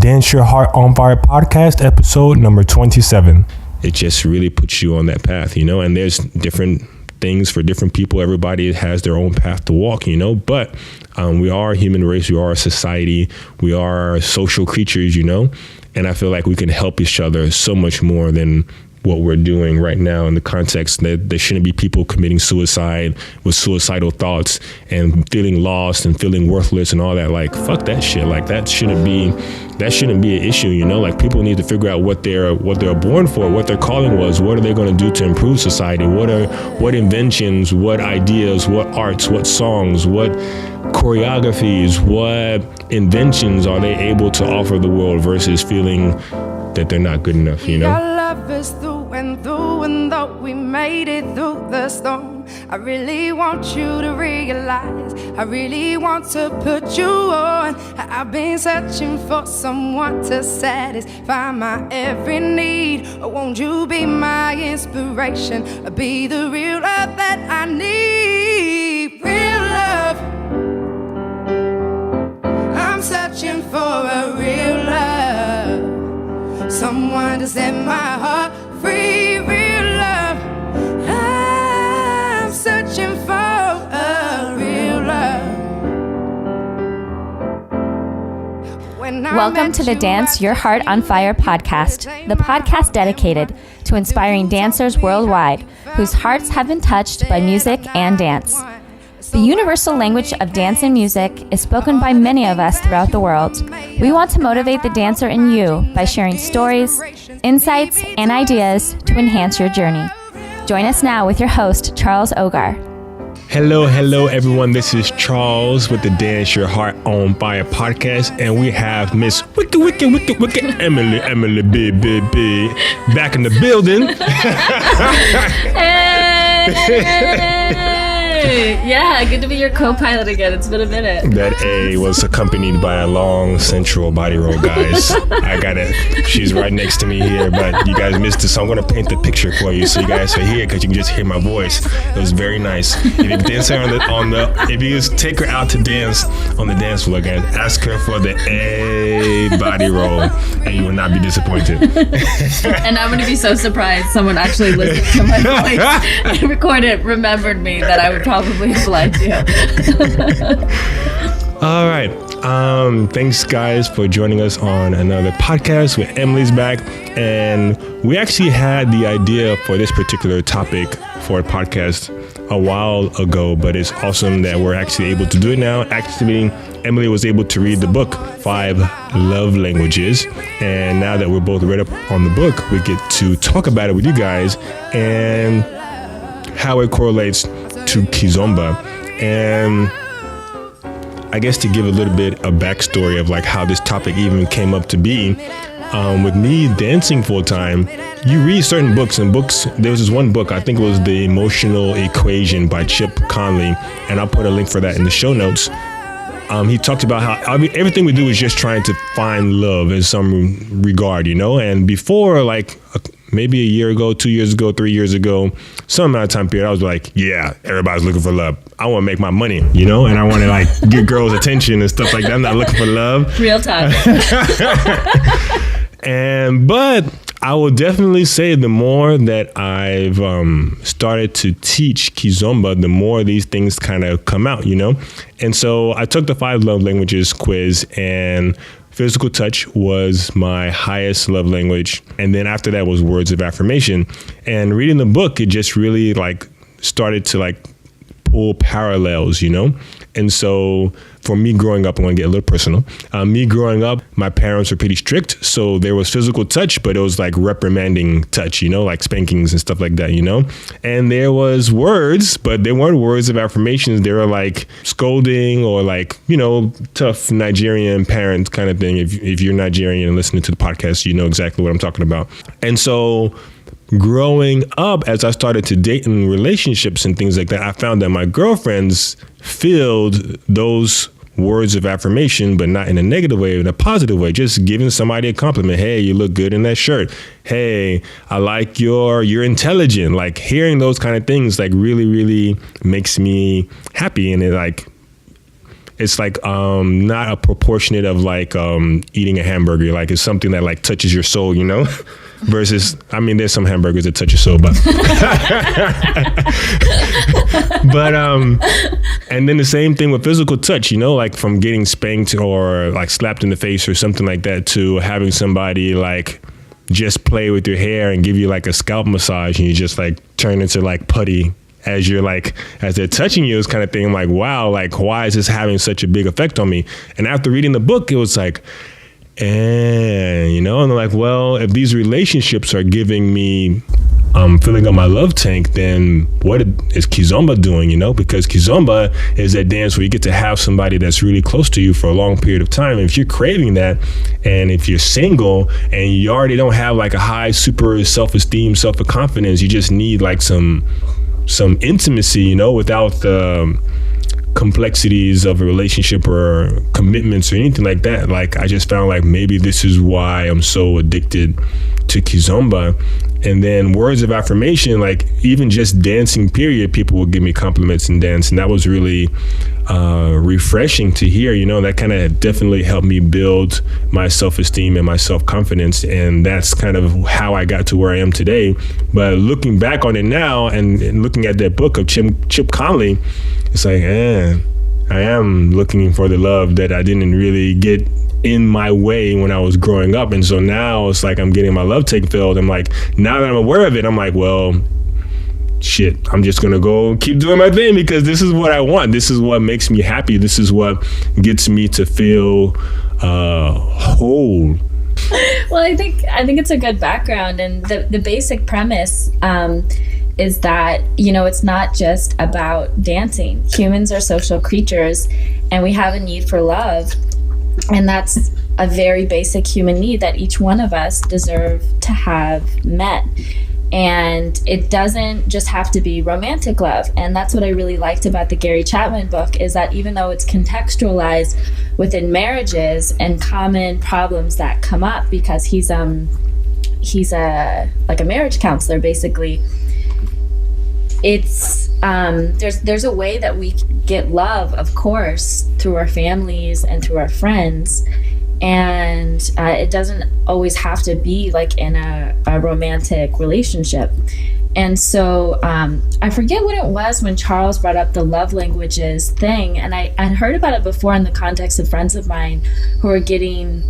Dance Your Heart on Fire podcast, episode number 27. It just really puts you on that path, and there's different things for different people. Everybody has their own path to walk, but we are a human race. We are a society. We are social creatures, and I feel like we can help each other so much more than what we're doing right now in the context that there shouldn't be people committing suicide with suicidal thoughts and feeling lost and feeling worthless and all that. Like, fuck that shit. Like, that shouldn't be an issue, Like, people need to figure out what they're born for, what their calling was, what are they going to do to improve society, what inventions, what ideas, what arts, what songs, what choreographies, what inventions are they able to offer the world versus feeling that they're not good enough, Your love is through and through, and though we made it through the storm, I really want you to realize, I really want to put you on. I've been searching for someone to satisfy my every need. Won't you be my inspiration, be the real love that I need? Real love, I'm searching for a real love, someone to set my heart free. Real love, I'm searching for a real love. Welcome to the Dance Your Heart on Fire podcast, the podcast dedicated to inspiring dancers worldwide whose hearts have been touched by music and dance. The universal language of dance and music is spoken by many of us throughout the world. We want to motivate the dancer in you by sharing stories, insights, and ideas to enhance your journey. Join us now with your host, Charles Ogar. Hello, everyone. This is Charles with the Dance Your Heart on Fire podcast, and we have Miss Wicked Emily B back in the building. Yeah, good to be your co-pilot again. It's been a minute. That A was accompanied by a long sensual body roll, guys. I got it. She's right next to me here, but you guys missed it, so I'm going to paint the picture for you so you guys can hear it because you can just hear my voice. It was very nice. If you dance her if you just take her out to dance on the dance floor, guys, ask her for the A body roll, and you will not be disappointed. And I'm going to be so surprised someone actually listened to my voice and remembered me that I would probably have lied to you. All right. Thanks, guys, for joining us on another podcast with Emily's back. And we actually had the idea for this particular topic for a podcast a while ago, but it's awesome that we're actually able to do it now. Actually, Emily was able to read the book, 5 Love Languages. And now that we're both read up on the book, we get to talk about it with you guys and how it correlates to Kizomba. And I guess to give a little bit of backstory of like how this topic even came up to be, with me dancing full time, you read certain books, and there was this one book, I think it was The Emotional Equation by Chip Conley, and I'll put a link for that in the show notes. He talked about how everything we do is just trying to find love in some regard, and before, like maybe a year ago, 2 years ago, 3 years ago, some amount of time period, I was like, yeah, everybody's looking for love. I want to make my money, and I want to like get girls' attention and stuff like that. I'm not looking for love. Real time. But I will definitely say the more that I've started to teach Kizomba, the more these things kind of come out, And so I took the 5 love languages quiz, and physical touch was my highest love language. And then after that was words of affirmation. And reading the book, it just really like started to like pull parallels, And so for me growing up, I'm going to get a little personal. Me growing up, my parents were pretty strict. So there was physical touch, but it was like reprimanding touch, like spankings and stuff like that, And there was words, but they weren't words of affirmations. They were like scolding or like, tough Nigerian parent kind of thing. If you're Nigerian and listening to the podcast, you know exactly what I'm talking about. And so growing up, as I started to date in relationships and things like that, I found that my girlfriends filled those words of affirmation, but not in a negative way, in a positive way. Just giving somebody a compliment. Hey, you look good in that shirt. Hey, I like you're intelligent. Like hearing those kind of things like really, really makes me happy. And it like it's like not a proportionate of like eating a hamburger. Like it's something that like touches your soul, you know? Versus, I mean, there's some hamburgers that touch your soul, but and then the same thing with physical touch, you know, like from getting spanked or like slapped in the face or something like that to having somebody like just play with your hair and give you like a scalp massage and you just like turn into like putty as you're like, as they're touching you, is kind of thing. I'm like, wow, like, why is this having such a big effect on me? And after reading the book, it was like, and, you know, and they're like, well, if these relationships are giving me filling up my love tank, then what is Kizomba doing, you know? Because Kizomba is that dance where you get to have somebody that's really close to you for a long period of time. And if you're craving that, and if you're single and you already don't have like a high super self-esteem, self-confidence, you just need like some intimacy, you know, without the complexities of a relationship or commitments or anything like that. Like, I just found like maybe this is why I'm so addicted to Kizomba. And then words of affirmation, like even just dancing period, people will give me compliments and dance. And that was really refreshing to hear, you know. That kind of definitely helped me build my self-esteem and my self-confidence. And that's kind of how I got to where I am today. But looking back on it now and looking at that book of Chip Conley, it's like, I am looking for the love that I didn't really get in my way when I was growing up. And so now it's like I'm getting my love tank filled. I'm like, now that I'm aware of it, I'm like, well, shit, I'm just gonna go keep doing my thing because this is what I want. This is what makes me happy. This is what gets me to feel whole. Well, I think it's a good background, and the basic premise is that, you know, it's not just about dancing. Humans are social creatures, and we have a need for love. And that's a very basic human need that each one of us deserve to have met. And it doesn't just have to be romantic love. And that's what I really liked about the Gary Chapman book, is that even though it's contextualized within marriages and common problems that come up, because he's a marriage counselor basically, it's there's a way that we get love, of course, through our families and through our friends, and it doesn't always have to be like in a romantic relationship. And so I forget what it was when Charles brought up the love languages thing, and I'd heard about it before in the context of friends of mine who were getting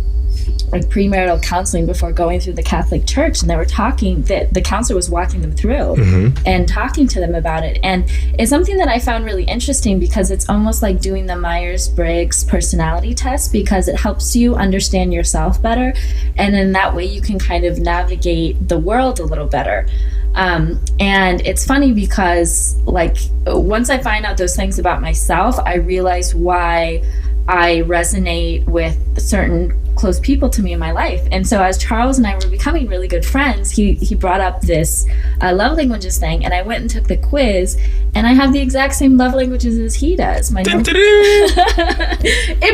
like premarital counseling before going through the Catholic Church, and they were talking, that the counselor was walking them through and talking to them about it. And it's something that I found really interesting because it's almost like doing the Myers-Briggs personality test, because it helps you understand yourself better, and in that way you can kind of navigate the world a little better. And it's funny because like once I find out those things about myself, I realize why I resonate with certain close people to me in my life. And so as Charles and I were becoming really good friends, he brought up this love languages thing, and I went and took the quiz, and I have the exact same love languages as he does. It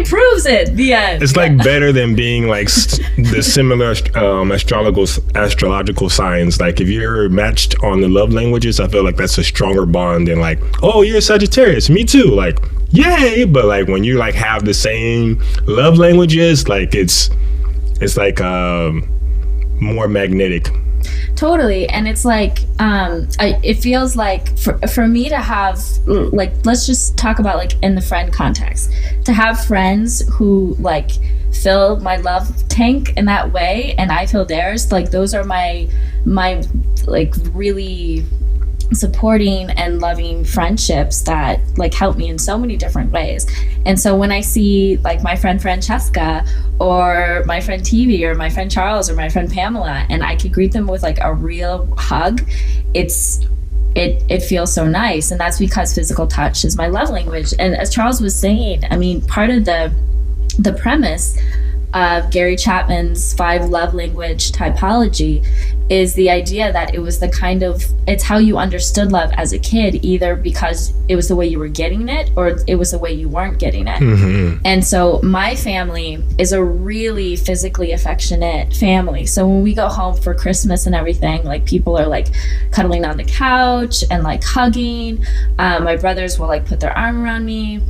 proves it. The end. It's like better than being like the similar astrological signs. Like if you're matched on the love languages, I feel like that's a stronger bond than like, oh, you're a Sagittarius, me too. Like, yay. But like when you like have the same love languages, like it's like more magnetic. Totally. And it's like it feels like for me to have, like, let's just talk about like in the friend context, to have friends who like fill my love tank in that way and I fill theirs, like those are my like really supporting and loving friendships that like help me in so many different ways. And so when I see like my friend Francesca or my friend TV or my friend Charles or my friend Pamela, and I could greet them with like a real hug, it feels so nice. And that's because physical touch is my love language. And as Charles was saying, I mean, part of the premise of Gary Chapman's 5 love language typology is the idea that it was the kind of, it's how you understood love as a kid, either because it was the way you were getting it or it was the way you weren't getting it. And so my family is a really physically affectionate family. So when we go home for Christmas and everything, like people are like cuddling on the couch and like hugging. My brothers will like put their arm around me.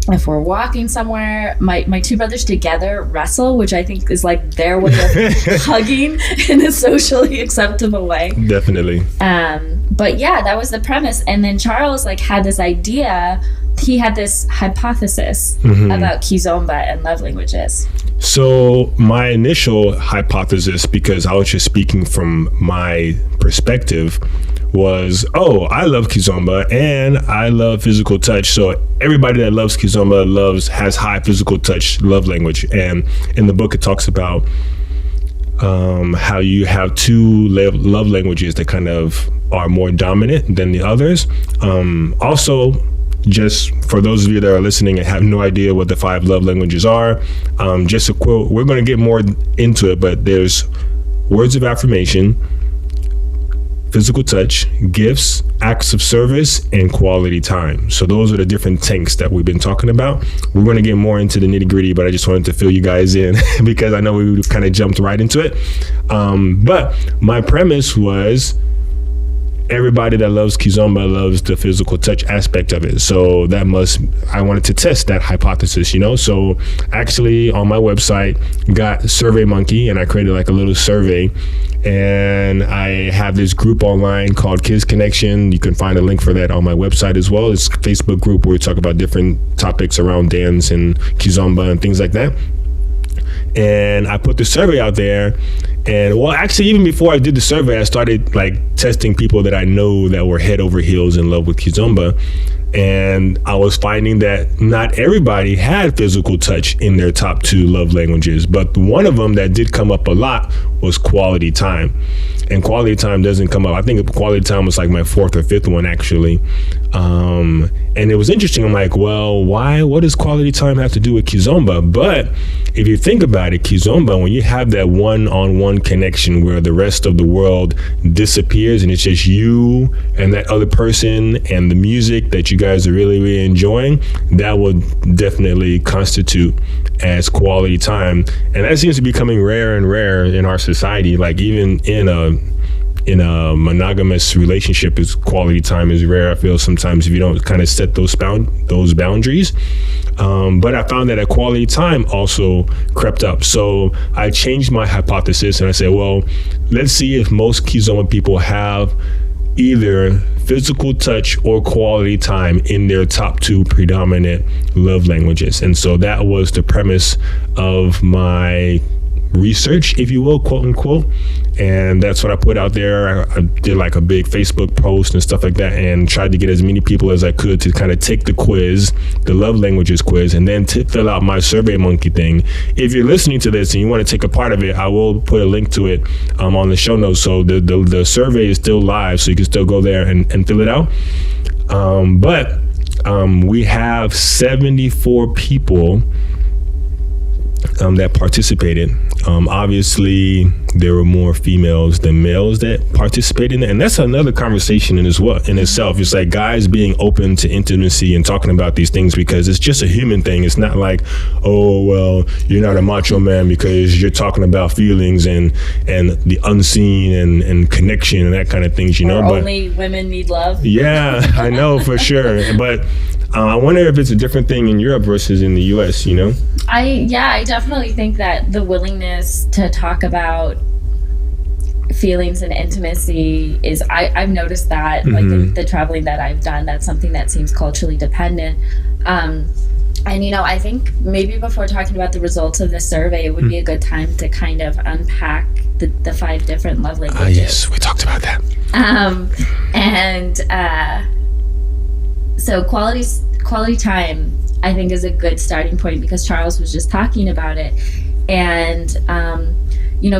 if we're walking somewhere, my two brothers together wrestle, which I think is like their way of hugging in a socially acceptable way. Definitely. But yeah, that was the premise. And then Charles like had this idea. He had this hypothesis about Kizomba and love languages. So my initial hypothesis, because I was just speaking from my perspective, was, I love Kizomba and I love physical touch. So everybody that loves Kizomba has high physical touch love language. And in the book, it talks about how you have two love languages that kind of are more dominant than the others. Also, just for those of you that are listening and have no idea what the 5 love languages are, just a quote, we're going to get more into it, but there's words of affirmation, physical touch, gifts, acts of service, and quality time. So those are the different tanks that we've been talking about. We're going to get more into the nitty gritty, but I just wanted to fill you guys in because I know we kind of jumped right into it. But my premise was, everybody that loves Kizomba loves the physical touch aspect of it. So I wanted to test that hypothesis, So actually on my website, got SurveyMonkey, and I created like a little survey, and I have this group online called Kids Connection. You can find a link for that on my website as well. It's a Facebook group where we talk about different topics around dance and Kizomba and things like that. And I put the survey out there, and actually even before I did the survey, I started like testing people that I know that were head over heels in love with Kizomba. And I was finding that not everybody had physical touch in their top 2 love languages, but one of them that did come up a lot was quality time. And quality time doesn't come up. I think quality time was like my 4th or 5th one, actually. And it was interesting. I'm like, well, what does quality time have to do with Kizomba? But if you think about it, Kizomba, when you have that one-on-one connection where the rest of the world disappears and it's just you and that other person and the music that you guys are really, really enjoying, that will definitely constitute as quality time. And that seems to be becoming rare and rare in our society. Like even in a monogamous relationship, quality time is rare. I feel sometimes if you don't kind of set those boundaries. But I found that a quality time also crept up. So I changed my hypothesis and I said, well, let's see if most Kizomba people have either physical touch or quality time in their top 2 predominant love languages. And so that was the premise of my research, if you will, quote unquote. And that's what I put out there. I did like a big Facebook post and stuff like that, and tried to get as many people as I could to kind of take the quiz, the love languages quiz, and then to fill out my SurveyMonkey thing. If you're listening to this and you want to take a part of it, I will put a link to it on the show notes. So the survey is still live, so you can still go there and fill it out. But we have 74 people that participated. Obviously, there were more females than males that participated in it, and that's another conversation in itself. It's like guys being open to intimacy and talking about these things because it's just a human thing. It's not like, oh well, you're not a macho man because you're talking about feelings and the unseen and connection and that kind of things, But only women need love. Yeah, I know for sure, but I wonder if it's a different thing in Europe versus in the US, I definitely think that the willingness to talk about feelings and intimacy is, I've noticed that, like the traveling that I've done, that's something that seems culturally dependent. And, I think maybe before talking about the results of the survey, it would be a good time to kind of unpack the 5 different love languages. Yes, we talked about that. So quality time, I think, is a good starting point because Charles was just talking about it. And,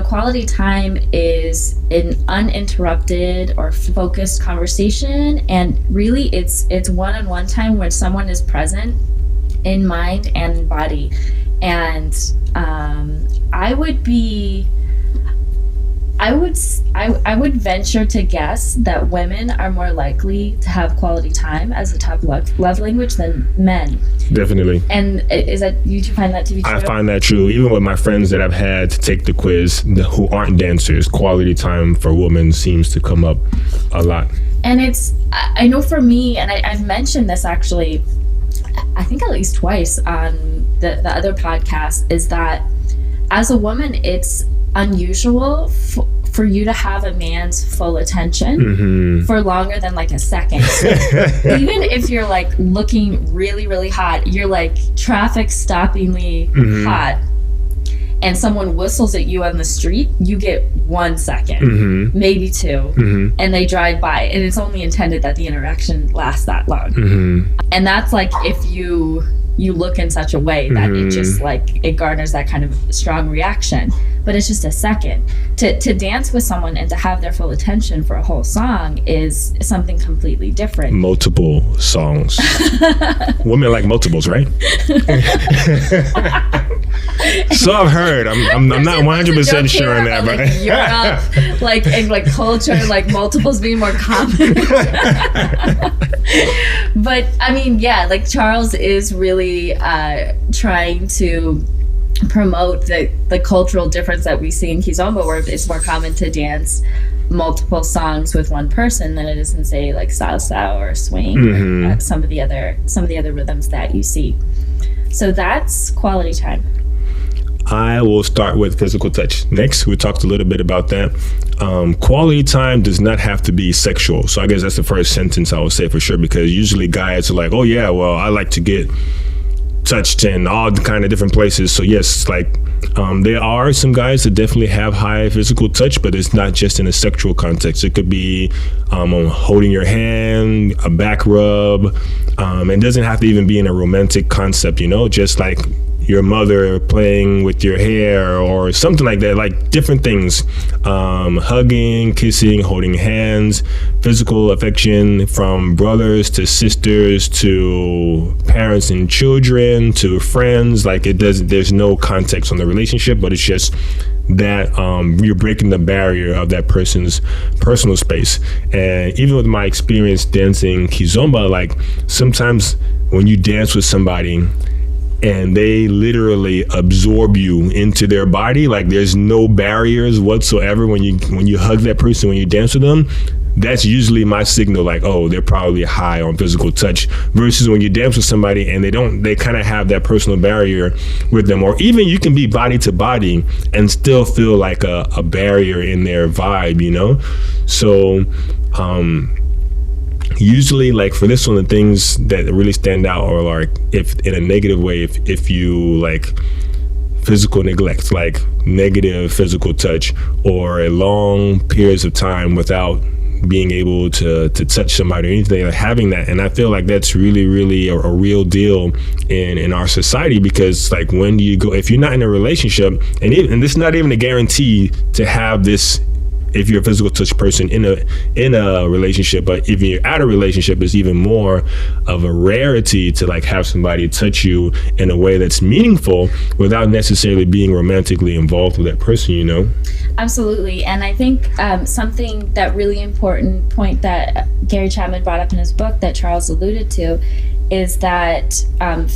quality time is an uninterrupted or focused conversation. And really it's one-on-one time where someone is present in mind and in body. And I would venture to guess that women are more likely to have quality time as a top love language than men. Definitely. And is that, you two find that to be true? I find that true. Even with my friends that I've had to take the quiz who aren't dancers, quality time for women seems to come up a lot. And I know for me, and I've mentioned this actually, I think at least twice on the other podcast, is that as a woman, it's unusual for you to have a man's full attention for longer than like a second. So even if you're like looking really, really hot, you're like traffic stoppingly hot, and someone whistles at you on the street, you get 1 second, maybe 2, and they drive by, and it's only intended that the interaction lasts that long. And that's like if you look in such a way that it just like it garners that kind of strong reaction, but it's just a second. To dance with someone and to have their full attention for a whole song is something completely different. Multiple songs. Women like multiples, right? So I've heard. I'm not 100% sure on that, but Europe, like in like culture, like multiples being more common. But I mean, yeah, like Charles is really trying to promote the cultural difference that we see in Kizomba, where it's more common to dance multiple songs with one person than it is in, say, like salsa or swing or some of the other rhythms that you see. So that's quality time. I will start with physical touch. Next, we talked a little bit about that. Quality time does not have to be sexual. So I guess that's the first sentence I would say for sure, because usually guys are like, oh yeah, well, I like to get touched in all the kind of different places. So yes, like there are some guys that definitely have high physical touch, but it's not just in a sexual context. It could be holding your hand, a back rub. It doesn't have to even be in a romantic concept, you know, just like your mother playing with your hair or something like that, like different things. Hugging, kissing, holding hands, physical affection from brothers to sisters to parents and children to friends. Like there's no context on the relationship, but it's just that you're breaking the barrier of that person's personal space. And even with my experience dancing Kizomba, like sometimes when you dance with somebody and they literally absorb you into their body, like there's no barriers whatsoever when you hug that person, when you dance with them, that's usually my signal, like, oh, they're probably high on physical touch. Versus when you dance with somebody and they kind of have that personal barrier with them, or even you can be body to body and still feel like a barrier in their vibe, you know? So usually, like for this one, the things that really stand out are like, if in a negative way, if you like physical neglect, like negative physical touch, or a long periods of time without being able to touch somebody or anything, like having that. And I feel like that's really, really a real deal in our society, because like when do you go, if you're not in a relationship, and this is not even a guarantee to have this if you're a physical touch person in a relationship, but if you're out of relationship, it's even more of a rarity to like have somebody touch you in a way that's meaningful without necessarily being romantically involved with that person, you know? Absolutely. And I think something that really important point that Gary Chapman brought up in his book that Charles alluded to is that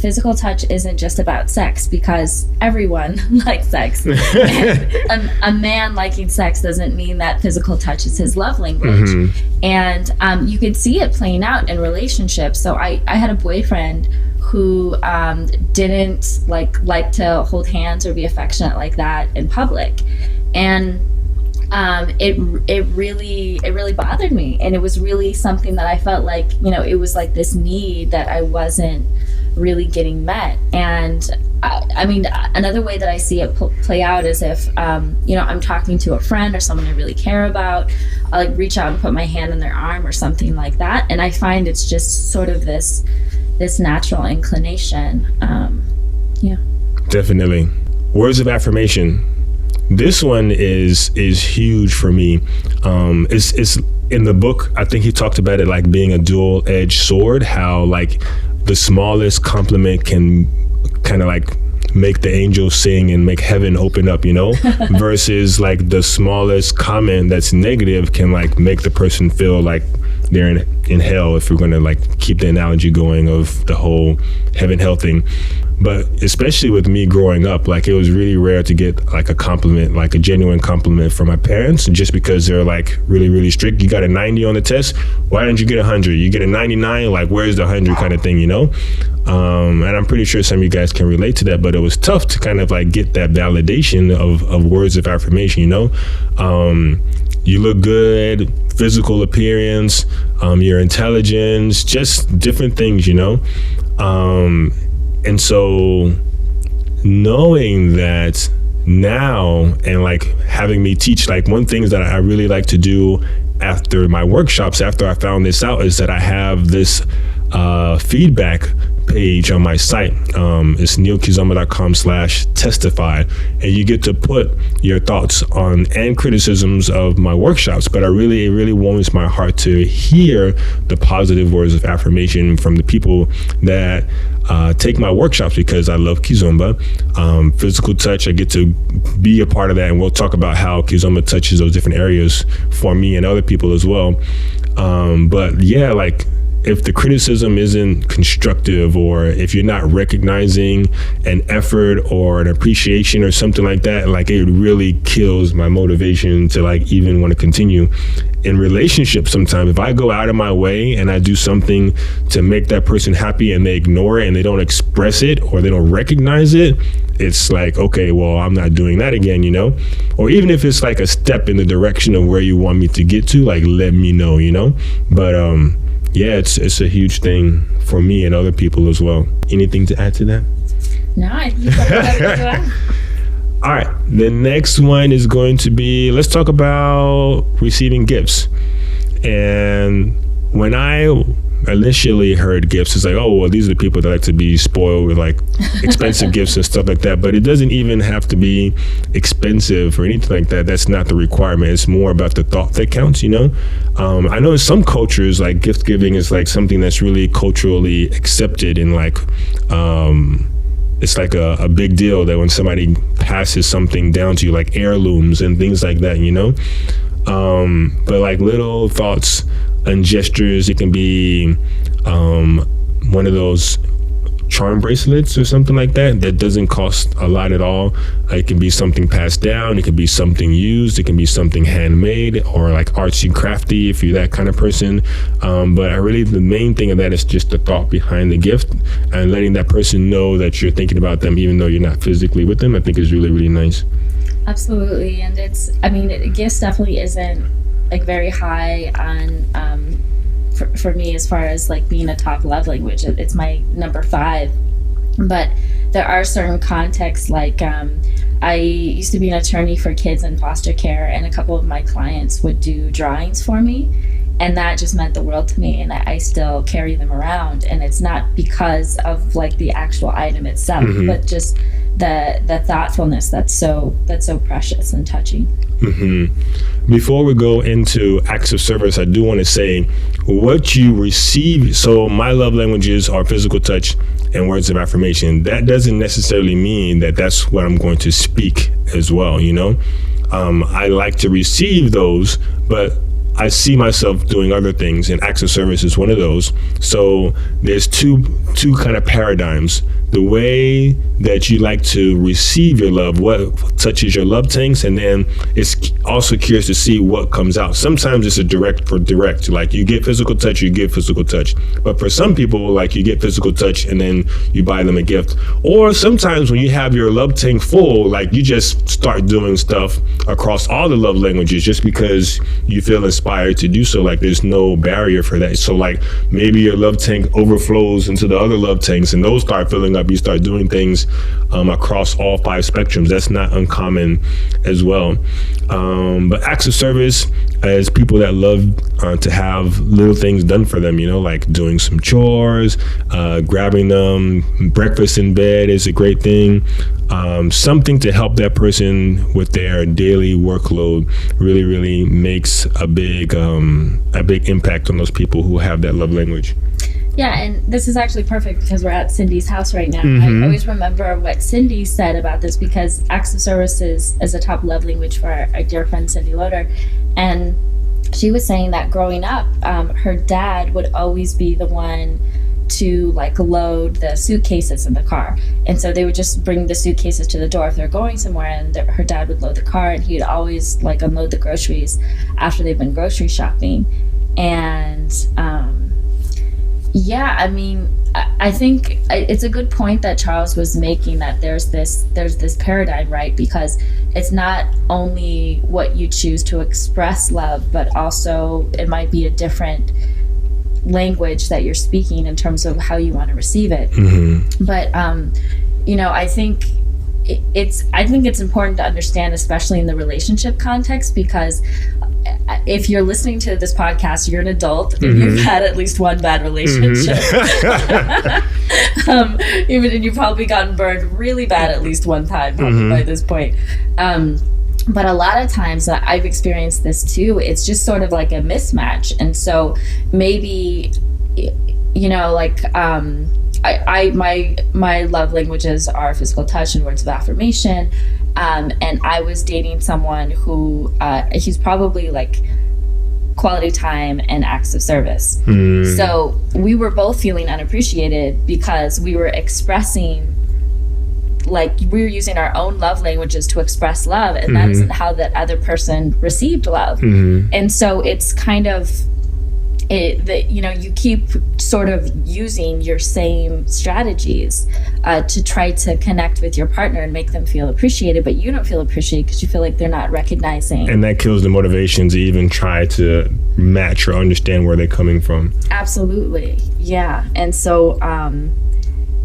physical touch isn't just about sex, because everyone likes sex. And a man liking sex doesn't mean that physical touch is his love language. And you could see it playing out in relationships. So I had a boyfriend who didn't like to hold hands or be affectionate like that in public. And it really bothered me, and it was really something that I felt like, you know, it was like this need that I wasn't really getting met. And I mean, another way that I see it play out is if you know, I'm talking to a friend or someone I really care about, I'll like reach out and put my hand on their arm or something like that, and I find it's just sort of this natural inclination. Yeah, definitely. Words of affirmation. This one is huge for me. It's in the book. I think he talked about it like being a dual-edged sword, how like the smallest compliment can kind of like make the angels sing and make heaven open up, you know, versus like the smallest comment that's negative can like make the person feel like they're in hell, if we're going to like keep the analogy going of the whole heaven hell thing. But especially with me growing up, like, it was really rare to get like a compliment, like a genuine compliment from my parents, just because they're like really, really strict. You got a 90 on the test, why didn't you get 100? You get a 99, like, where's the 100 kind of thing, you know? And I'm pretty sure some of you guys can relate to that, but it was tough to kind of like get that validation of words of affirmation, you know? You look good, physical appearance, your intelligence, just different things, you know? And so knowing that now, and like having me teach, like, one thing that I really like to do after my workshops, after I found this out, is that I have this feedback page on my site. It's neilkizomba.com/testify, and you get to put your thoughts on and criticisms of my workshops. But it really warms my heart to hear the positive words of affirmation from the people that take my workshops, because I love Kizomba. Physical touch, I get to be a part of that, and we'll talk about how Kizomba touches those different areas for me and other people as well. But yeah, like, if the criticism isn't constructive, or if you're not recognizing an effort or an appreciation or something like that, like, it really kills my motivation to like even want to continue. In relationships, sometimes if I go out of my way and I do something to make that person happy and they ignore it and they don't express it or they don't recognize it, it's like, okay, well, I'm not doing that again, you know? Or even if it's like a step in the direction of where you want me to get to, like, let me know, you know? But yeah, it's a huge thing for me and other people as well. Anything to add to that? No, I think that's All right, the next one is going to be, let's talk about receiving gifts. And when I initially heard gifts, it's like, oh, well, these are the people that like to be spoiled with like expensive gifts and stuff like that. But it doesn't even have to be expensive or anything like that. That's not the requirement. It's more about the thought that counts, you know? I know in some cultures, like, gift giving is like something that's really culturally accepted, and like, it's like a big deal that when somebody passes something down to you, like heirlooms and things like that, you know? But like little thoughts and gestures, it can be one of those charm bracelets or something like that doesn't cost a lot at all. It can be something passed down, it can be something used, it can be something handmade or like artsy crafty if you're that kind of person. But the main thing of that is just the thought behind the gift and letting that person know that you're thinking about them even though you're not physically with them, I think is really, really nice. Absolutely. And gifts definitely isn't like very high on for me as far as like being a top love language. It's my number 5, but there are certain contexts, like I used to be an attorney for kids in foster care, and a couple of my clients would do drawings for me, and that just meant the world to me, and I still carry them around. And it's not because of like the actual item itself, mm-hmm. but just the thoughtfulness that's so precious and touching. Mm-hmm. Before we go into acts of service, I do want to say what you receive. So my love languages are physical touch and words of affirmation. That doesn't necessarily mean that that's what I'm going to speak as well, you know? I like to receive those, but I see myself doing other things, and acts of service is one of those. So there's two kind of paradigms. The way that you like to receive your love, what touches your love tanks, and then it's also curious to see what comes out. Sometimes it's a direct for direct, like you get physical touch, you give physical touch. But for some people, like you get physical touch and then you buy them a gift. Or sometimes when you have your love tank full, like you just start doing stuff across all the love languages just because you feel inspired to do so. Like there's no barrier for that. So like maybe your love tank overflows into the other love tanks and those start filling up. You start doing things across all 5 spectrums. That's not uncommon as well. But acts of service as people that love to have little things done for them, you know, like doing some chores, grabbing them breakfast in bed is a great thing. Something to help that person with their daily workload really, really makes a big impact on those people who have that love language. Yeah, and this is actually perfect because we're at Cindy's house right now. Mm-hmm. I always remember what Cindy said about this, because acts of service is a top love language for our dear friend Cindy Loader. And she was saying that growing up, her dad would always be the one to like load the suitcases in the car. And so they would just bring the suitcases to the door if they're going somewhere, and her dad would load the car, and he'd always like unload the groceries after they've been grocery shopping. And I mean, I think it's a good point that Charles was making, that there's this paradigm, right? Because it's not only what you choose to express love, but also it might be a different language that you're speaking in terms of how you want to receive it. Mm-hmm. But I think it's important to understand, especially in the relationship context, because if you're listening to this podcast, you're an adult, and you've had at least one bad relationship. And you've probably gotten burned really bad at least one time, probably by this point. But a lot of times, I've experienced this too, it's just sort of like a mismatch. And so maybe, my love languages are physical touch and words of affirmation. And I was dating someone who, he's probably like quality time and acts of service. So we were both feeling unappreciated because we were expressing, like we were using our own love languages to express love, and that isn't how that other person received love. And so it's kind of you keep sort of using your same strategies to try to connect with your partner and make them feel appreciated, but you don't feel appreciated because you feel like they're not recognizing. And that kills the motivation to even try to match or understand where they're coming from. Absolutely. Yeah. And so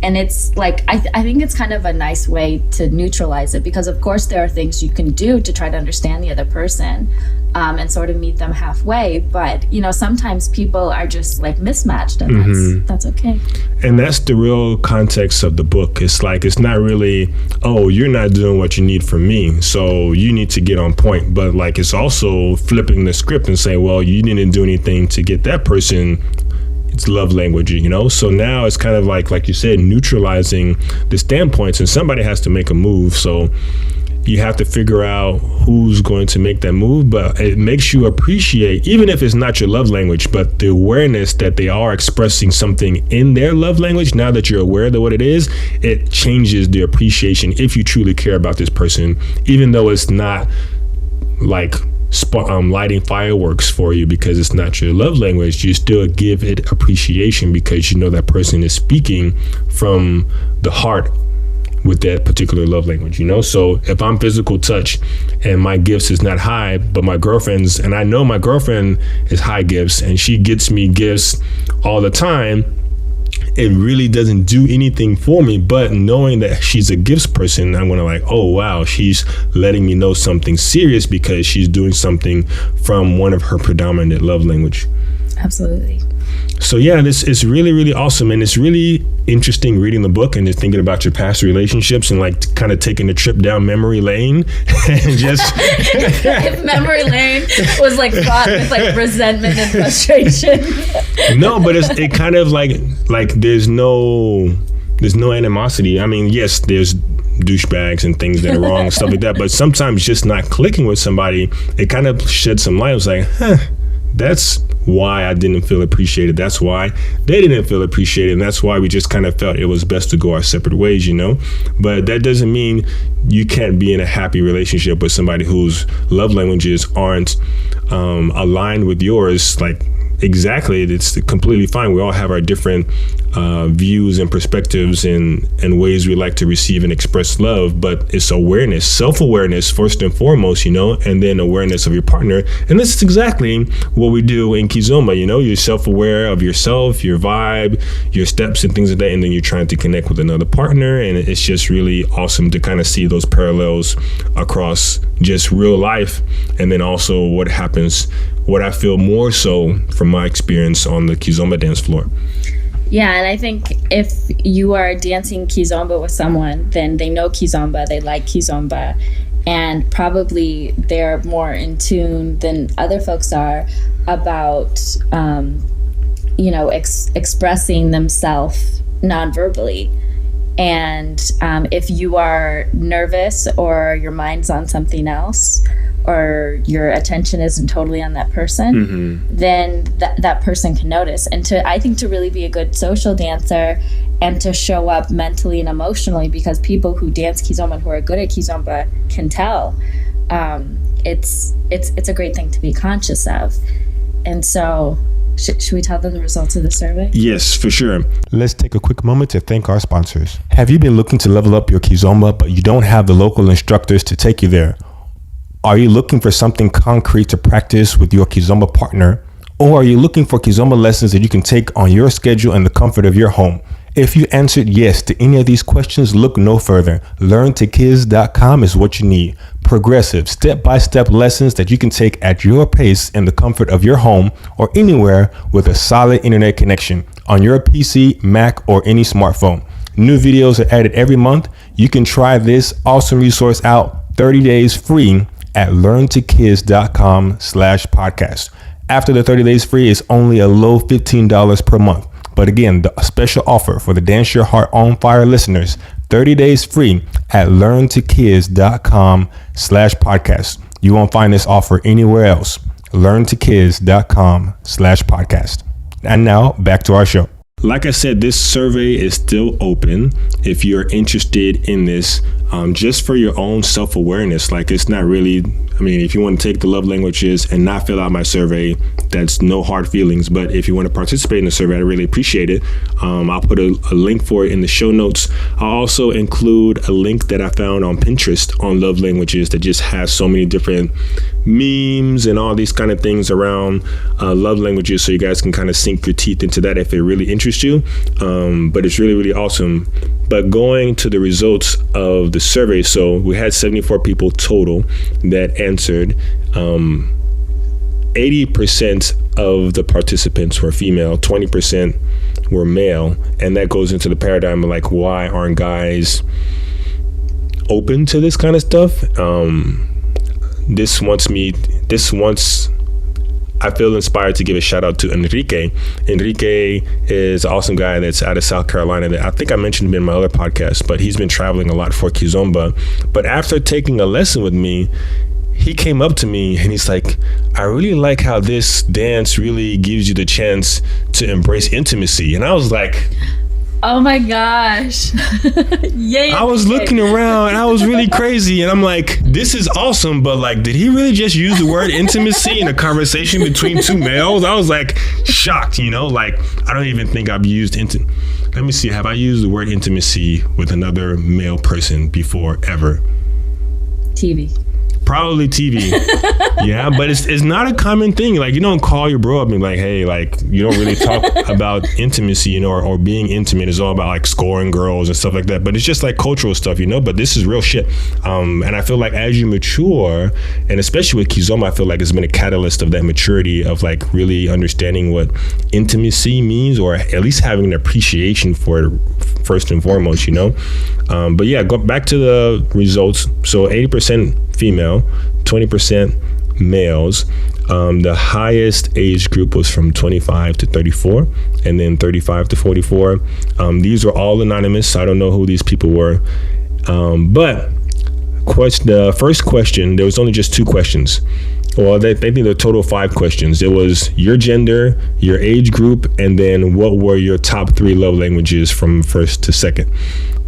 and it's like, I think it's kind of a nice way to neutralize it, because of course there are things you can do to try to understand the other person and sort of meet them halfway. But, sometimes people are just like mismatched, and that's okay. And that's the real context of the book. It's like, it's not really, oh, you're not doing what you need from me, so you need to get on point. But like, it's also flipping the script and saying, well, you didn't do anything to get that person it's love language, so now it's kind of like you said, neutralizing the standpoints, and somebody has to make a move. So you have to figure out who's going to make that move, but it makes you appreciate, even if it's not your love language, but the awareness that they are expressing something in their love language. Now that you're aware of what it is, it changes the appreciation if you truly care about this person, even though it's not like lighting fireworks for you because it's not your love language. You still give it appreciation because you know that person is speaking from the heart with that particular love language, So if I'm physical touch and my gifts is not high, but my girlfriend's, and I know my girlfriend is high gifts and she gets me gifts all the time, it really doesn't do anything for me. But knowing that she's a gifts person, I'm gonna like, oh wow, she's letting me know something serious because she's doing something from one of her predominant love language. Absolutely. So yeah, this is really, really awesome. And it's really interesting reading the book and just thinking about your past relationships and like kind of taking a trip down memory lane and just if memory lane was like fraught with like resentment and frustration. No, but it kind of like there's no animosity. I mean, yes, there's douchebags and things that are wrong and stuff like that, but sometimes just not clicking with somebody, it kind of sheds some light. It's like, that's why I didn't feel appreciated. That's why they didn't feel appreciated. And that's why we just kind of felt it was best to go our separate ways, But that doesn't mean you can't be in a happy relationship with somebody whose love languages aren't aligned with yours. Like, exactly, it's completely fine. We all have our different views and perspectives and ways we like to receive and express love, but it's awareness, self-awareness first and foremost, and then awareness of your partner. And this is exactly what we do in Kizomba. You're self-aware of yourself, your vibe, your steps and things like that, and then you're trying to connect with another partner. And it's just really awesome to kind of see those parallels across just real life, and then also what I feel more so from my experience on the Kizomba dance floor. Yeah, and I think if you are dancing Kizomba with someone, then they know Kizomba, they like Kizomba, and probably they're more in tune than other folks are about, expressing themselves non-verbally. And if you are nervous or your mind's on something else, or your attention isn't totally on that person, then that person can notice. And I think to really be a good social dancer and to show up mentally and emotionally, because people who dance Kizomba and who are good at Kizomba can tell, it's a great thing to be conscious of. And so should we tell them the results of the survey? Yes, for sure. Let's take a quick moment to thank our sponsors. Have you been looking to level up your Kizomba, but you don't have the local instructors to take you there? Are you looking for something concrete to practice with your Kizomba partner? Or are you looking for Kizomba lessons that you can take on your schedule in the comfort of your home? If you answered yes to any of these questions, look no further. LearnToKiz.com is what you need. Progressive, step-by-step lessons that you can take at your pace in the comfort of your home or anywhere with a solid internet connection on your PC, Mac, or any smartphone. New videos are added every month. You can try this awesome resource out 30 days free at learntokiz.com/podcast. After the 30 days free, it's only a low $15 per month. But again, the special offer for the Dance Your Heart on Fire listeners, 30 days free at learntokiz.com/podcast. You won't find this offer anywhere else. learntokiz.com/podcast. And now back to our show. Like I said, this survey is still open if you're interested in this, just for your own self-awareness. Like, it's not really, if you want to take the love languages and not fill out my survey, that's no hard feelings. But if you want to participate in the survey, I really appreciate it. I'll put a link for it in the show notes. I'll also include a link that I found on Pinterest on love languages that just has so many different memes and all these kind of things around love languages, so you guys can kind of sink your teeth into that if it really interests you. But it's really, really awesome. But going to the results of the survey, so we had 74 people total that answered. 80% of the participants were female, 20% were male, and that goes into the paradigm of like, why aren't guys open to this kind of stuff? I feel inspired to give a shout out to Enrique. Enrique is an awesome guy that's out of South Carolina that I think I mentioned him in my other podcast, but he's been traveling a lot for Kizomba. But after taking a lesson with me, he came up to me and he's like, I really like how this dance really gives you the chance to embrace intimacy. And I was like, oh my gosh. Yay. I was looking around and I was really crazy. And I'm like, this is awesome. But like, did he really just use the word intimacy in a conversation between two males? I was like shocked, like, I don't even think I've used let me see. Have I used the word intimacy with another male person before ever? TV. Probably TV. Yeah, but it's not a common thing. Like, you don't call your bro up and be like, hey, like, you don't really talk about intimacy, or being intimate. It's all about like scoring girls and stuff like that. But it's just like cultural stuff, but this is real shit. And I feel like as you mature, and especially with Kizomba, I feel like it's been a catalyst of that maturity of like really understanding what intimacy means, or at least having an appreciation for it first and foremost, But yeah, go back to the results. So 80% female, 20% males. The highest age group was from 25 to 34, and then 35 to 44. These were all anonymous, so I don't know who these people were. But the first question, there was only just 2 questions. Well, they think there were a total of 5 questions. It was your gender, your age group, and then what were your top 3 love languages from first to second.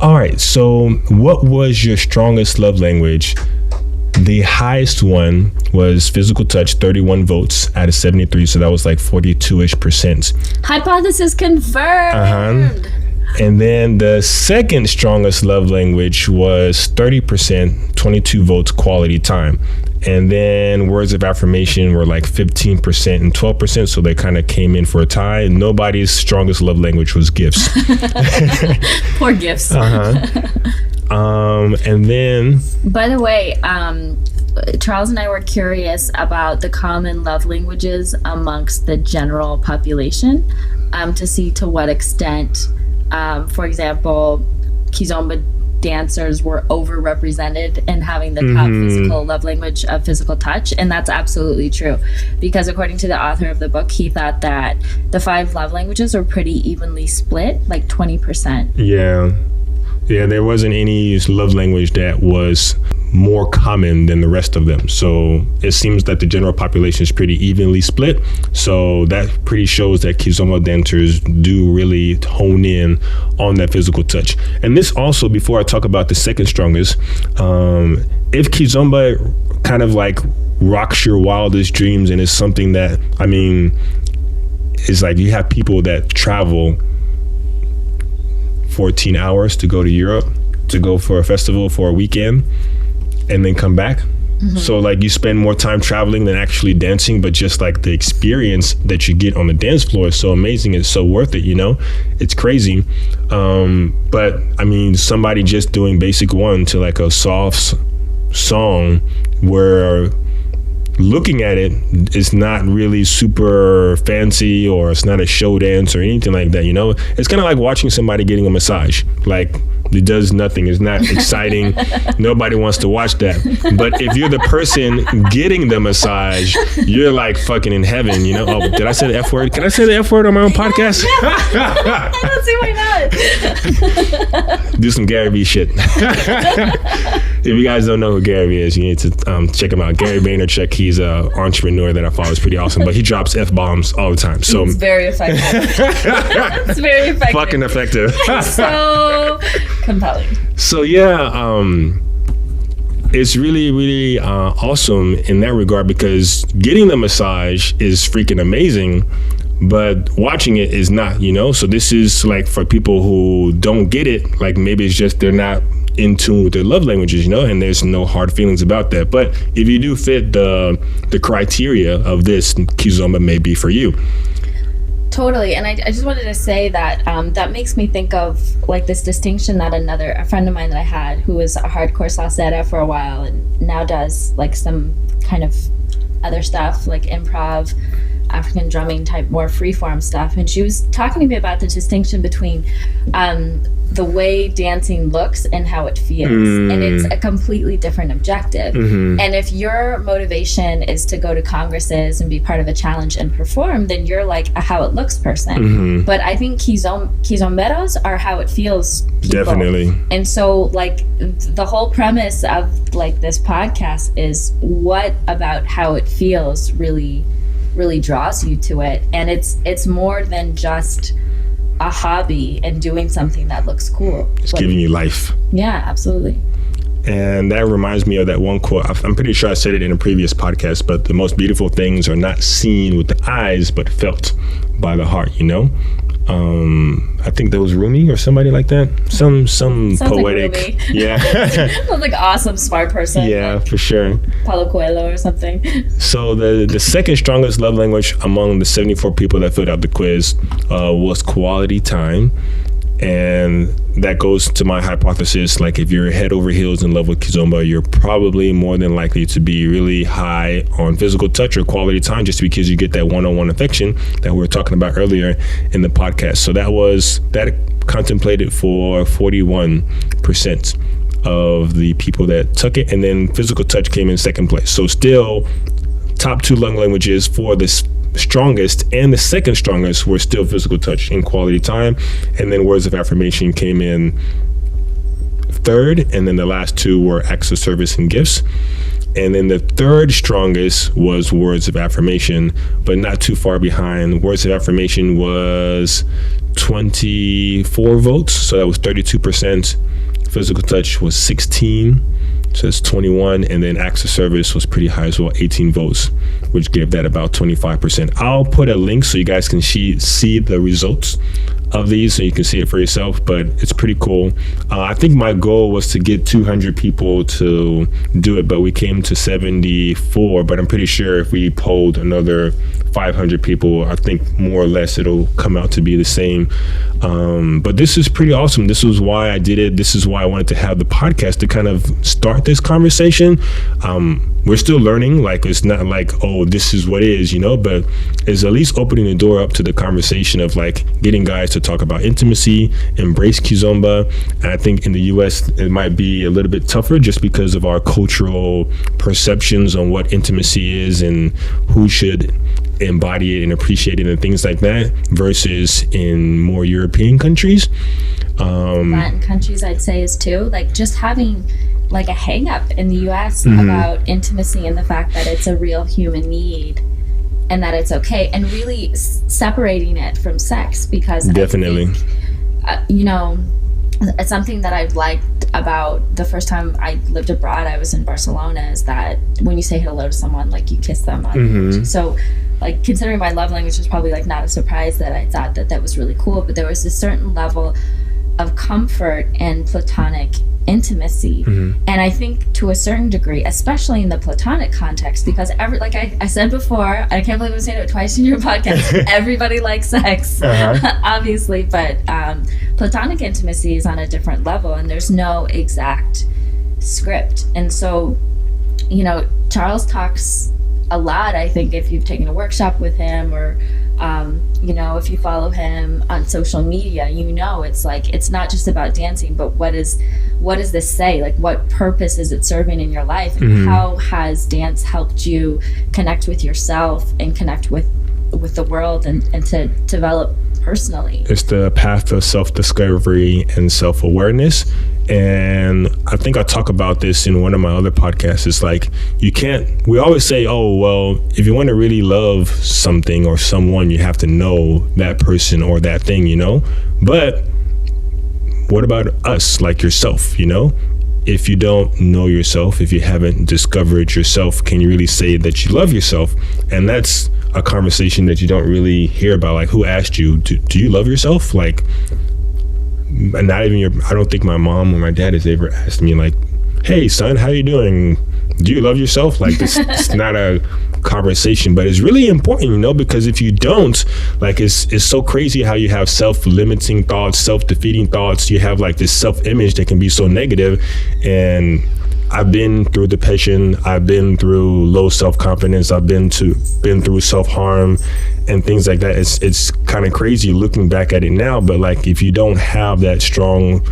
All right, so what was your strongest love language? The highest one was physical touch, 31 votes out of 73. So that was like 42-ish%. Hypothesis confirmed. And then the second strongest love language was 30%, 22 votes, quality time. And then words of affirmation were like 15% and 12%. So they kind of came in for a tie. Nobody's strongest love language was gifts. Poor gifts. And then, by the way, Charles and I were curious about the common love languages amongst the general population, to see to what extent, for example, Kizomba dancers were overrepresented in having the top physical love language of physical touch. And that's absolutely true, because according to the author of the book, he thought that the 5 love languages were pretty evenly split, like 20%. Yeah, Yeah, there wasn't any love language that was more common than the rest of them. So it seems that the general population is pretty evenly split. So that pretty shows that Kizomba dancers do really hone in on that physical touch. And this also, before I talk about the second strongest, if Kizomba kind of like rocks your wildest dreams and is something that, I mean, it's like you have people that travel 14 hours to go to Europe to go for a festival for a weekend and then come back. So like you spend more time traveling than actually dancing, but just like the experience that you get on the dance floor is so amazing. It's so worth it, you know? It's crazy. But I mean, somebody just doing basic one to like a soft song where looking at it, it's not really super fancy or it's not a show dance or anything like that, you know? It's kind of like watching somebody getting a massage. Like, it does nothing. It's not exciting. Nobody wants to watch that. But if you're the person getting the massage, you're like fucking in heaven, you know? Oh, did I say the F word? Can I say the F word on my own podcast? I don't see why not. Do some Gary Vee shit. If you guys don't know who Gary Vee is, you need to check him out. Gary Vaynerchuk, he's an entrepreneur that I follow. Is pretty awesome, but he drops F-bombs all the time. So it's very effective. It's very effective. Fucking effective. So compelling. So yeah, it's really, really awesome in that regard because getting the massage is freaking amazing, but watching it is not, you know? So this is like for people who don't get it, like maybe it's just they're not in tune with their love languages, you know, and there's no hard feelings about that. But if you do fit the criteria of this, Kizomba may be for you. Totally. And I just wanted to say that that makes me think of like this distinction that a friend of mine that I had who was a hardcore salsera for a while and now does like some kind of other stuff like improv, African drumming type, more freeform stuff. And she was talking to me about the distinction between the way dancing looks and how it feels. And it's a completely different objective. And if your motivation is to go to congresses and be part of a challenge and perform, then you're like a how it looks person. But I think Kizomberos are how it feels people. Definitely. And so like the whole premise of like this podcast is what about how it feels really draws you to it. And it's more than just a hobby and doing something that looks cool. It's giving you life. Yeah, absolutely. And that reminds me of that one quote. I'm pretty sure I said it in a previous podcast, but the most beautiful things are not seen with the eyes, but felt by the heart, you know? I think that was Rumi or somebody like that. Some poetic. Like Rumi. Yeah. Sounds like an awesome smart person. Yeah, like for sure. Paulo Coelho or something. So the second strongest love language among the 74 people that filled out the quiz was quality time. And that goes to my hypothesis, like if you're head over heels in love with Kizomba, you're probably more than likely to be really high on physical touch or quality time just because you get that one-on-one affection that we were talking about earlier in the podcast. So that contemplated for 41% of the people that took it. And then physical touch came in second place. So still top two love languages for this strongest and the second strongest were still physical touch and quality time, and then words of affirmation came in third, and then the last two were acts of service and gifts. And then the third strongest was words of affirmation, but not too far behind. Words of affirmation was 24 votes, so that was 32%. Physical touch was 16, so it's 21, and then acts of service was pretty high as well, 18 votes, which gave that about 25%. I'll put a link so you guys can see the results of these so you can see it for yourself, but it's pretty cool. I think my goal was to get 200 people to do it, but we came to 74, but I'm pretty sure if we polled another 500 people, I think more or less it'll come out to be the same. But this is pretty awesome. This was why I did it. This is why I wanted to have the podcast to kind of start this conversation. We're still learning. Like, it's not like, oh, this is what it is, you know, but it's at least opening the door up to the conversation of like getting guys to talk about intimacy, embrace Kizomba. And I think in the US, it might be a little bit tougher just because of our cultural perceptions on what intimacy is and who should embody it and appreciate it and things like that versus in more European countries. Latin countries, I'd say, is too. Like just having like a hang up in the US about intimacy and the fact that it's a real human need and that it's okay, and really separating it from sex, because definitely, I think, you know, it's something that I've liked about the first time I lived abroad. I was in Barcelona, is that when you say hello to someone, like you kiss them on so like, considering my love language, was probably like not a surprise that I thought that that was really cool, but there was a certain level of comfort and platonic intimacy. And I think to a certain degree, especially in the platonic context, because like I said before, I can't believe I'm saying it twice in your podcast, everybody likes sex, obviously, but platonic intimacy is on a different level, and there's no exact script. And so, you know, Charles talks a lot, I think, if you've taken a workshop with him, or you know, if you follow him on social media, you know, it's like, it's not just about dancing, but what does this say? Like, what purpose is it serving in your life? And how has dance helped you connect with yourself and connect with the world, and to develop personally? It's the path of self-discovery and self-awareness. And I think I talk about this in one of my other podcasts. It's like, we always say, oh, well, if you want to really love something or someone, you have to know that person or that thing, you know? But what about us, like yourself, you know? If you don't know yourself, if you haven't discovered yourself, can you really say that you love yourself? And that's a conversation that you don't really hear about. Like, who asked you, do you love yourself? Like, not even I don't think my mom or my dad has ever asked me, like, hey son, how you doing? Do you love yourself? Like, it's not a conversation, but it's really important, you know, because if you don't, like, it's so crazy how you have self-limiting thoughts, self-defeating thoughts. You have like this self-image that can be so negative. And I've been through depression, I've been through low self-confidence, I've been through self-harm and things like that. It's kind of crazy looking back at it now, but like, if you don't have that strong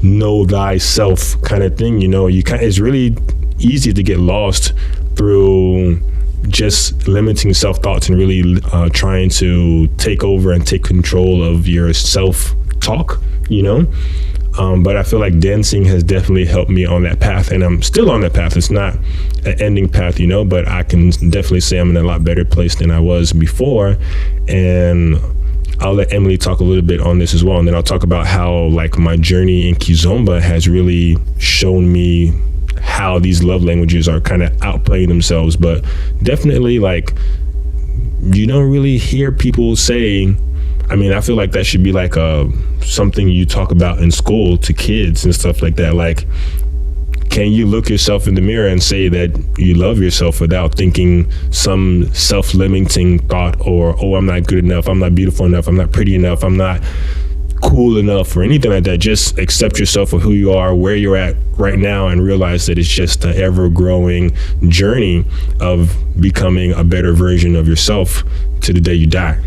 know thyself kind of thing, you know, it's really easy to get lost through just limiting self-thoughts and really trying to take over and take control of your self-talk, you know? But I feel like dancing has definitely helped me on that path, and I'm still on that path. It's not an ending path, you know, but I can definitely say I'm in a lot better place than I was before. And I'll let Emily talk a little bit on this as well, and then I'll talk about how like my journey in Kizomba has really shown me how these love languages are kind of outplaying themselves. But definitely, like, you don't really hear people say, I mean, I feel like that should be like something you talk about in school to kids and stuff like that. Like, can you look yourself in the mirror and say that you love yourself without thinking some self-limiting thought, or, oh, I'm not good enough, I'm not beautiful enough, I'm not pretty enough, I'm not cool enough, or anything like that? Just accept yourself for who you are, where you're at right now, and realize that it's just an ever-growing journey of becoming a better version of yourself to the day you die.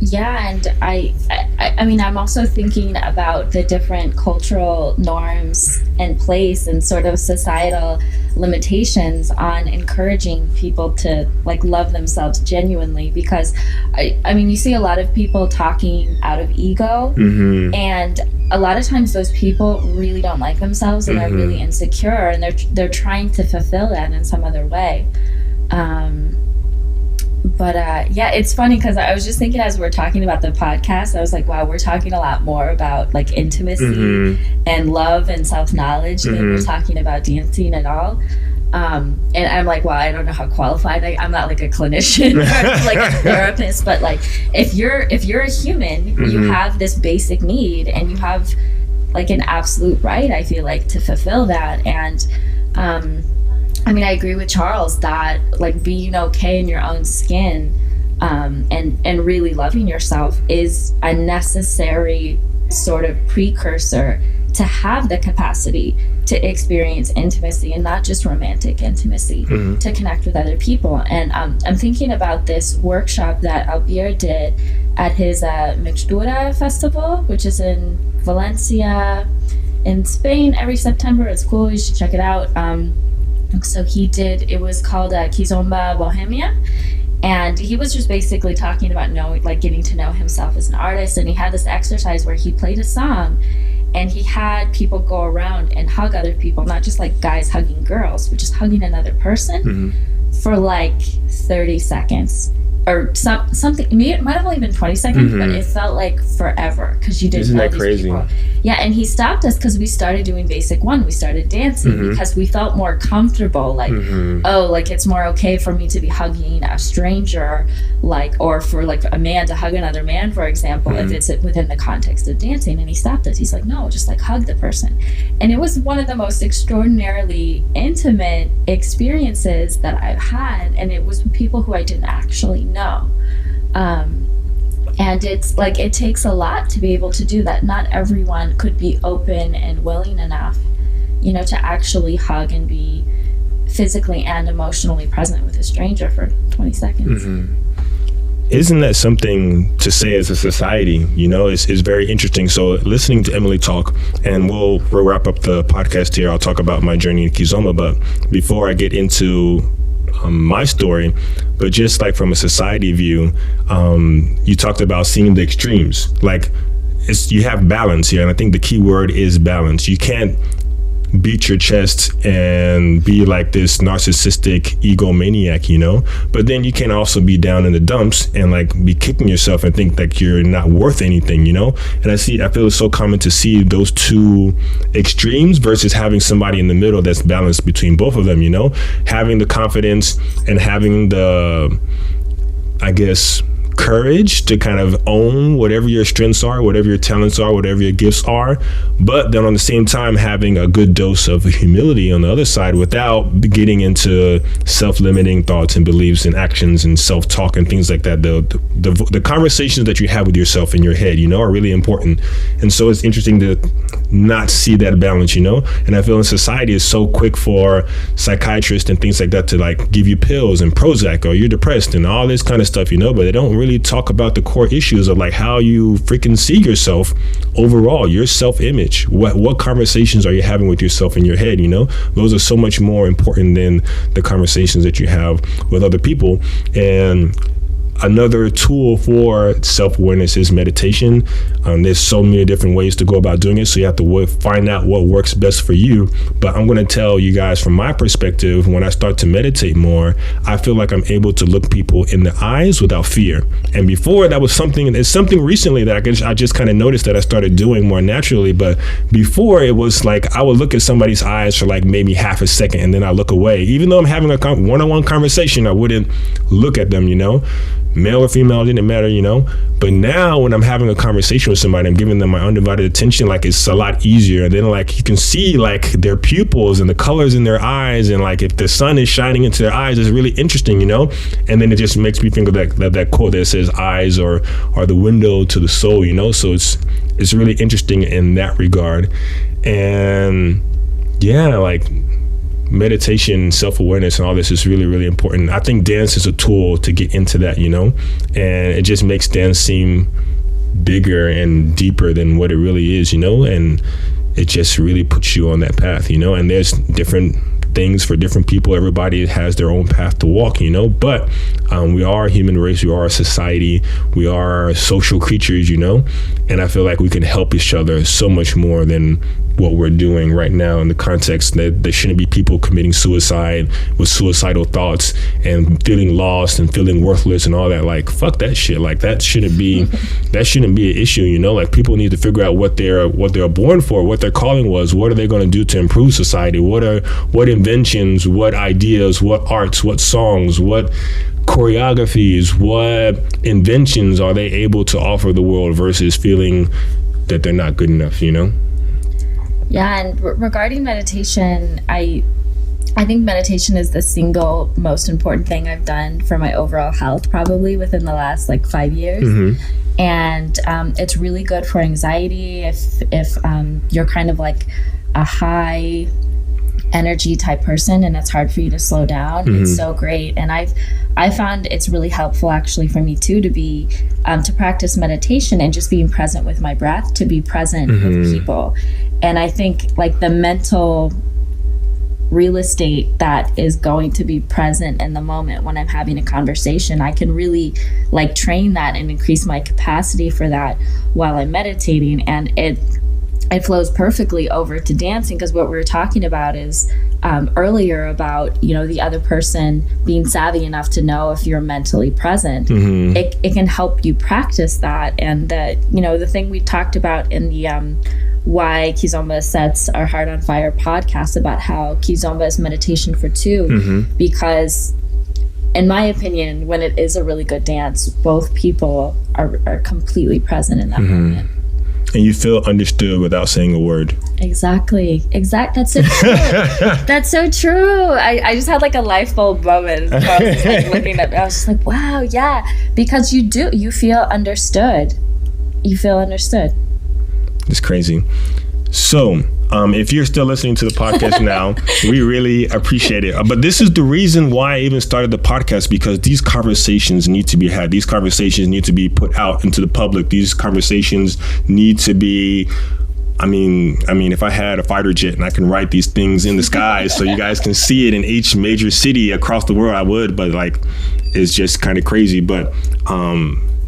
Yeah, and I mean, I'm also thinking about the different cultural norms and place and sort of societal limitations on encouraging people to like love themselves genuinely, because I mean, you see a lot of people talking out of ego, and a lot of times those people really don't like themselves and are really insecure, and they're trying to fulfill that in some other way. But yeah, it's funny because I was just thinking as we're talking about the podcast, I was like, wow, we're talking a lot more about like intimacy and love and self-knowledge than we're talking about dancing at all. And I'm like, wow, I don't know how qualified I'm not like a clinician or like a therapist, but like if you're a human, you have this basic need, and you have like an absolute right, I feel like, to fulfill that. And I mean, I agree with Charles that like being okay in your own skin and really loving yourself is a necessary sort of precursor to have the capacity to experience intimacy, and not just romantic intimacy, to connect with other people. And I'm thinking about this workshop that Albir did at his Mixtura festival, which is in Valencia in Spain every September. It's cool, you should check it out. So he did, it was called Kizomba Bohemia, And he was just basically talking about getting to know himself as an artist. And he had this exercise where he played a song and he had people go around and hug other people, not just like guys hugging girls, but just hugging another person for like 30 seconds. Or something. It might have only been 20 seconds, but it felt like forever because you didn't know these people. Yeah, and he stopped us because we started doing basic one. We started dancing because we felt more comfortable. Like, it's more okay for me to be hugging a stranger, or for like a man to hug another man, for example, if it's within the context of dancing. And he stopped us. He's like, no, just like hug the person. And it was one of the most extraordinarily intimate experiences that I've had, and it was with people who I didn't actually know. And it's like it takes a lot to be able to do that. Not everyone could be open and willing enough, to actually hug and be physically and emotionally present with a stranger for 20 seconds. Isn't that something to say as a society? It's very interesting. So listening to Emily talk, and we'll wrap up the podcast here. I'll talk about my journey in Kizomba, but before I get into my story, but just like from a society view, you talked about seeing the extremes. Like you have balance here, and I think the key word is balance. You can't beat your chest and be like this narcissistic egomaniac, but then you can also be down in the dumps and like be kicking yourself and think that you're not worth anything, and I feel it's so common to see those two extremes versus having somebody in the middle that's balanced between both of them, having the confidence and having the, I guess, courage to kind of own whatever your strengths are, whatever your talents are, whatever your gifts are, but then on the same time having a good dose of humility on the other side without getting into self-limiting thoughts and beliefs and actions and self-talk and things like that. The conversations that you have with yourself in your head, are really important. And so it's interesting to not see that balance, and I feel in society is so quick for psychiatrists and things like that to like give you pills and Prozac or you're depressed and all this kind of stuff, but they don't really talk about the core issues of like how you freaking see yourself overall, your self-image. What conversations are you having with yourself in your head? Those are so much more important than the conversations that you have with other people. And another tool for self-awareness is meditation. There's so many different ways to go about doing it, so you have to find out what works best for you. But I'm going to tell you guys from my perspective, when I start to meditate more, I feel like I'm able to look people in the eyes without fear. And before, that was something recently that I just kind of noticed that I started doing more naturally. But before, it was like I would look at somebody's eyes for like maybe half a second and then I look away. Even though I'm having a one-on-one conversation, I wouldn't look at them, male or female, didn't matter, but now when I'm having a conversation with somebody, I'm giving them my undivided attention, like it's a lot easier. And then like you can see like their pupils and the colors in their eyes, and like if the sun is shining into their eyes, it's really interesting, and then it just makes me think of that quote that says eyes are the window to the soul, so it's really interesting in that regard. And yeah, like meditation, self-awareness, and all this is really, really important. I think dance is a tool to get into that, and it just makes dance seem bigger and deeper than what it really is, and it just really puts you on that path, and there's different things for different people. Everybody has their own path to walk, but we are a human race, we are a society, we are social creatures, and I feel like we can help each other so much more than what we're doing right now in the context that there shouldn't be people committing suicide with suicidal thoughts and feeling lost and feeling worthless and all that. Like, fuck that shit. Like that shouldn't be an issue, like people need to figure out what they're born for, what their calling was, what are they going to do to improve society, what inventions, what ideas, what arts, what songs, what choreographies, what inventions are they able to offer the world versus feeling that they're not good enough, Yeah, and regarding meditation, I think meditation is the single most important thing I've done for my overall health, probably within the last 5 years. And it's really good for anxiety if you're kind of like a high energy type person and it's hard for you to slow down. It's so great. And I found it's really helpful actually for me too to be to practice meditation and just being present with my breath, to be present with people. And I think the mental real estate that is going to be present in the moment when I'm having a conversation. I can really like train that and increase my capacity for that while I'm meditating, and it flows perfectly over to dancing, because what we were talking about is earlier about, you know, the other person being savvy enough to know if you're mentally present. Mm-hmm. It can help you practice that. And that, you know, the thing we talked about in the Why Kizomba Sets Our Heart on Fire podcast about how Kizomba is meditation for two, Mm-hmm. because in my opinion, when it is a really good dance, both people are completely present in that moment. And you feel understood without saying a word. Exactly. That's so true. That's so true. I just had like a light bulb moment. I was just, like, looking at it. I was just like, wow, yeah. Because you feel understood. You feel understood. It's crazy. So, if you're still listening to the podcast now, we really appreciate it. But this is the reason why I even started the podcast, because these conversations need to be had. These conversations need to be put out into the public. These conversations need to be, I mean, if I had a fighter jet and I can write these things in the sky so you guys can see it in each major city across the world, I would. But like, it's just kind of crazy. But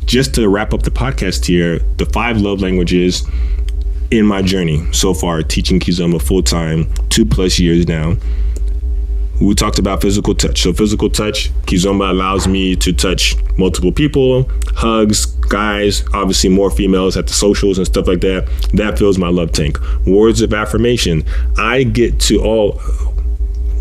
just to wrap up the podcast here, the 5 love languages in my journey so far, teaching Kizomba full-time, 2+ years now. We talked about physical touch. So physical touch, Kizomba allows me to touch multiple people, hugs, guys, obviously more females at the socials and stuff like that. That fills my love tank. Words of affirmation. I get to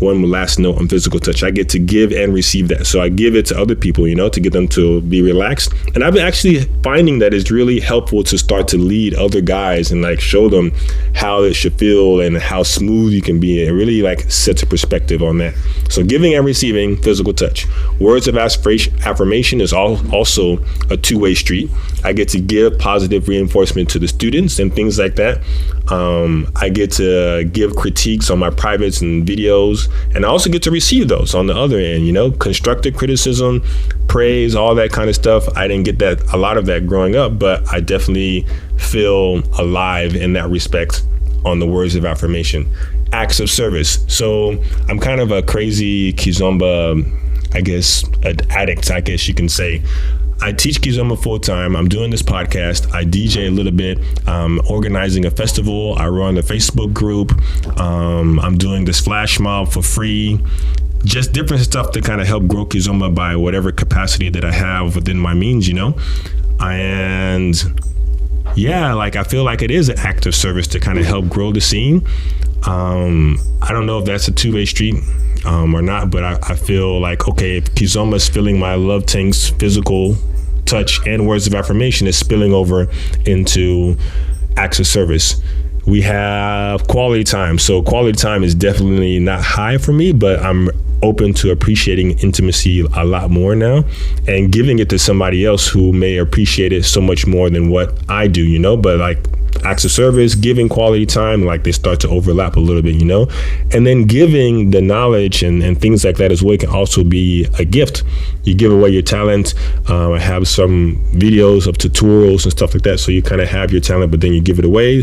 one last note on physical touch. I get to give and receive that. So I give it to other people, you know, to get them to be relaxed. And I've been actually finding that it's really helpful to start to lead other guys and like show them how it should feel and how smooth you can be. It really like sets a perspective on that. So giving and receiving, physical touch. Words of affirmation is also a two-way street. I get to give positive reinforcement to the students and things like that. I get to give critiques on my privates and videos, and I also get to receive those on the other end, you know, constructive criticism, praise, all that kind of stuff. I didn't get a lot of that growing up, but I definitely feel alive in that respect on the words of affirmation. Acts of service. So I'm kind of a crazy Kizomba, I guess, addict, I guess you can say. I teach Kizomba full-time. I'm doing this podcast. I DJ a little bit. Organizing a festival. I run a Facebook group. I'm doing this flash mob for free. Just different stuff to kind of help grow Kizomba by whatever capacity that I have within my means, you know? And yeah, like I feel like it is an act of service to kind of help grow the scene. I don't know if that's a two-way street or not, but I feel like, okay, if Kizomba's filling my love tank's physical touch and words of affirmation is spilling over into acts of service. We have quality time. So quality time is definitely not high for me, but I'm open to appreciating intimacy a lot more now and giving it to somebody else who may appreciate it so much more than what I do, you know, but like acts of service, giving quality time, like they start to overlap a little bit, you know, and then giving the knowledge and things like that as well can also be a gift. You give away your talent. I have some videos of tutorials and stuff like that. So you kind of have your talent, but then you give it away.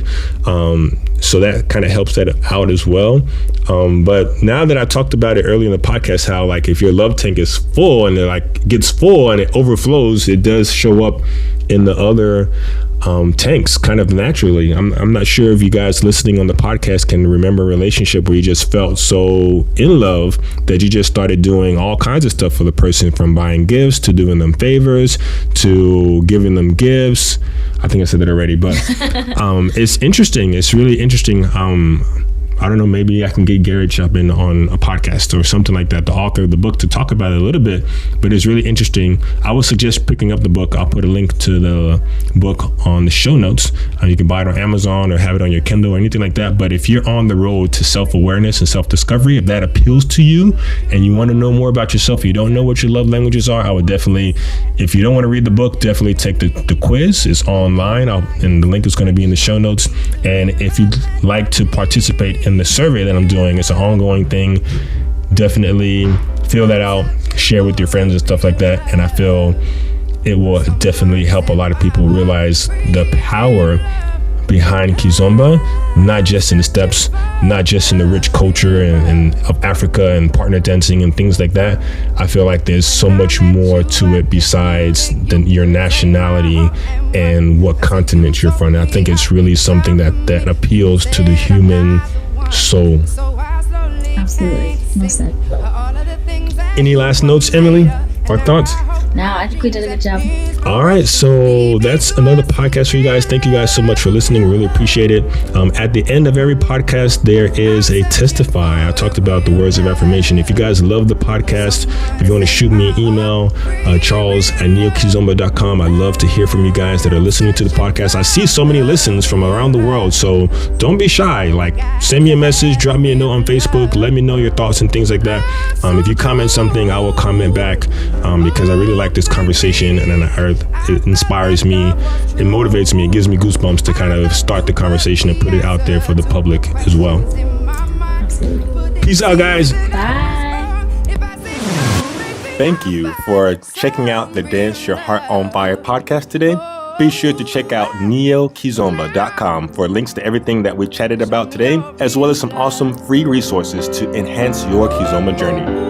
So that kind of helps that out as well. But now that I talked about it earlier in the podcast, how like if your love tank is full and it like gets full and it overflows, it does show up in the other tanks kind of naturally. I'm not sure if you guys listening on the podcast can remember a relationship where you just felt so in love that you just started doing all kinds of stuff for the person, from buying gifts to doing them favors to giving them gifts. I think I said that already, but it's interesting. It's really interesting. I don't know, maybe I can get Garrett Chapman on a podcast or something like that, the author of the book, to talk about it a little bit. But it's really interesting. I would suggest picking up the book. I'll put a link to the book on the show notes. You can buy it on Amazon or have it on your Kindle or anything like that. But if you're on the road to self-awareness and self-discovery, if that appeals to you and you want to know more about yourself, you don't know what your love languages are, I would definitely, if you don't want to read the book, definitely take the quiz. It's online, and the link is going to be in the show notes. And if you'd like to participate in the survey that I'm doing, it's an ongoing thing. Definitely fill that out, share with your friends and stuff like that. And I feel it will definitely help a lot of people realize the power behind Kizomba, not just in the steps, not just in the rich culture and of Africa and partner dancing and things like that. I feel like there's so much more to it besides your nationality and what continent you're from. I think it's really something that appeals to the human soul. Absolutely. Well said. Any last notes, Emily, or thoughts? No, I think we did a good job. All right, so that's another podcast for you guys. Thank you guys so much for listening. Really appreciate it. At the end of every podcast, there is a testify. I talked about the words of affirmation. If you guys love the podcast, if you want to shoot me an email, charles@neokizomba.com. I'd love to hear from you guys that are listening to the podcast. I see so many listens from around the world, so don't be shy. Like, send me a message, drop me a note on Facebook, let me know your thoughts and things like that. If you comment something, I will comment back because I really like this conversation, and it inspires me, it motivates me, it gives me goosebumps to kind of start the conversation and put it out there for the public as well. Absolutely. Peace out, guys. Bye. Thank you for checking out the Dance Your Heart on Fire podcast today. Be sure to check out neokizomba.com for links to everything that we chatted about today, as well as some awesome free resources to enhance your Kizomba journey.